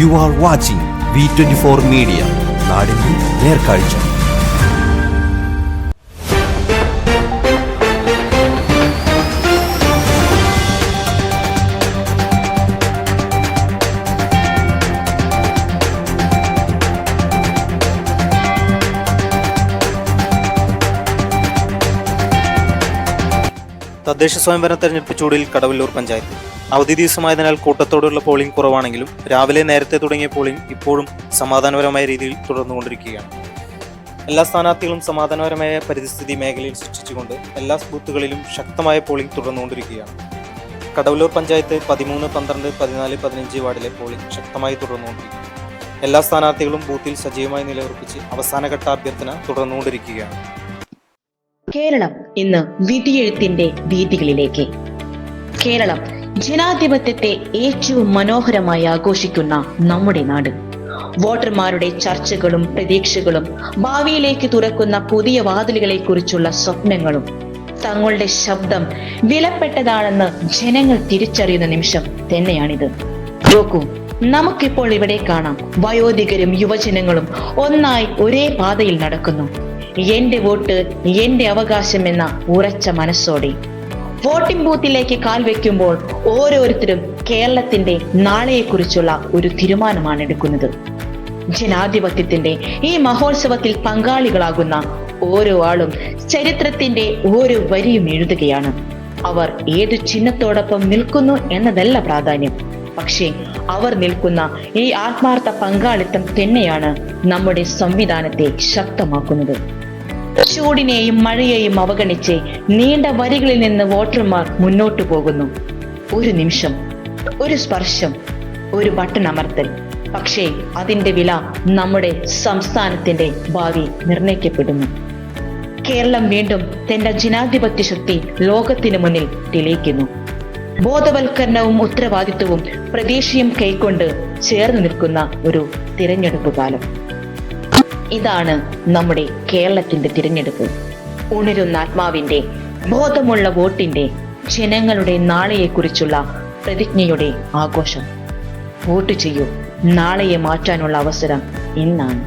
You are watching V24 Media. നാടിന്റെ നേർക്കാഴ്ച. തദ്ദേശ സ്വയംഭരണ തെരഞ്ഞെടുപ്പ് ചൂടിൽ കടവല്ലൂർ പഞ്ചായത്ത് അവധി ദിവസമായതിനാൽ കൂട്ടത്തോടുള്ള പോളിംഗ് കുറവാണെങ്കിലും രാവിലെ നേരത്തെ തുടങ്ങിയ പോളിംഗ് ഇപ്പോഴും സമാധാനപരമായ രീതിയിൽ തുടർന്നുകൊണ്ടിരിക്കുകയാണ്. എല്ലാ സ്ഥാനാർത്ഥികളും സമാധാനപരമായ പരിസ്ഥിതി മേഖലയിൽ സൃഷ്ടിച്ചുകൊണ്ട് എല്ലാ ബൂത്തുകളിലും ശക്തമായ പോളിംഗ് തുടർന്നുകൊണ്ടിരിക്കുകയാണ്. കടവല്ലൂർ പഞ്ചായത്ത് 13, 12, 14, 15 വാർഡിലെ പോളിംഗ് ശക്തമായി തുടർന്നുകൊണ്ടിരിക്കുന്നു. എല്ലാ സ്ഥാനാർത്ഥികളും ബൂത്തിൽ സജീവമായി നിലയുറപ്പിച്ച് അവസാനഘട്ട അഭ്യർത്ഥന തുടർന്നുകൊണ്ടിരിക്കുകയാണ്. കേരളം ഇന്ന് വിധിയെഴുത്തിന്റെ വീതികളിലേക്ക്. കേരളം ജനാധിപത്യത്തെ ഏറ്റവും മനോഹരമായി ആഘോഷിക്കുന്ന നമ്മുടെ നാട്. വോട്ടർമാരുടെ ചർച്ചകളും പ്രതീക്ഷകളും ഭാവിയിലേക്ക് തുറക്കുന്ന പുതിയ വാതിലുകളെ കുറിച്ചുള്ള സ്വപ്നങ്ങളും തങ്ങളുടെ ശബ്ദം വിലപ്പെട്ടതാണെന്ന് ജനങ്ങൾ തിരിച്ചറിയുന്ന നിമിഷം തന്നെയാണിത്. നോക്കൂ, നമുക്കിപ്പോൾ ഇവിടെ കാണാം, വയോധികരും യുവജനങ്ങളും ഒന്നായി ഒരേ പാതയിൽ നടക്കുന്നു. എന്റെ വോട്ട് എന്റെ അവകാശം എന്ന ഉറച്ച മനസ്സോടെ വോട്ടിംഗ് ബൂത്തിലേക്ക് കാൽ വെക്കുമ്പോൾ ഓരോരുത്തരും കേരളത്തിന്റെ നാളെയെക്കുറിച്ചുള്ള ഒരു തീരുമാനമാണ് എടുക്കുന്നത്. ജനാധിപത്യത്തിന്റെ ഈ മഹോത്സവത്തിൽ പങ്കാളികളാകുന്ന ഓരോ ആളും ചരിത്രത്തിന്റെ ഓരോ വരിയും എഴുതുകയാണ്. അവർ ഏതു ചിഹ്നത്തോടൊപ്പം നിൽക്കുന്നു എന്നതല്ല പ്രാധാന്യം, പക്ഷേ അവർ നിൽക്കുന്ന ഈ ആത്മാർത്ഥ പങ്കാളിത്തം തന്നെയാണ് നമ്മുടെ സംവിധാനത്തെ ശക്തമാക്കുന്നത്. ചൂടിനെയും മഴയെയും അവഗണിച്ച് നീണ്ട വരികളിൽ നിന്ന് വോട്ടർമാർ മുന്നോട്ടു പോകുന്നു. ഒരു നിമിഷം, ഒരു സ്പർശം, ഒരു ബട്ടൺ അമർത്തൽ, പക്ഷേ അതിന്റെ വില നമ്മുടെ സംസ്ഥാനത്തിന്റെ ഭാവി നിർണയിക്കപ്പെടുന്നു. കേരളം വീണ്ടും തന്റെ ജനാധിപത്യ ശക്തി ലോകത്തിനു മുന്നിൽ തെളിയിക്കുന്നു. ബോധവൽക്കരണവും ഉത്തരവാദിത്വവും പ്രതീക്ഷയും കൈക്കൊണ്ട് ചേർന്ന് നിൽക്കുന്ന ഒരു തിരഞ്ഞെടുപ്പ് കാലം. ഇതാണ് നമ്മുടെ കേരളത്തിന്റെ തിരഞ്ഞെടുപ്പ്. ഉണരുന്ന ആത്മാവിന്റെ, ബോധമുള്ള വോട്ടിന്റെ, ജനങ്ങളുടെ നാളെയെക്കുറിച്ചുള്ള പ്രതിജ്ഞയുടെ ആഘോഷം. വോട്ട് ചെയ്യൂ, നാളെയെ മാറ്റാനുള്ള അവസരം ഇന്നാണ്.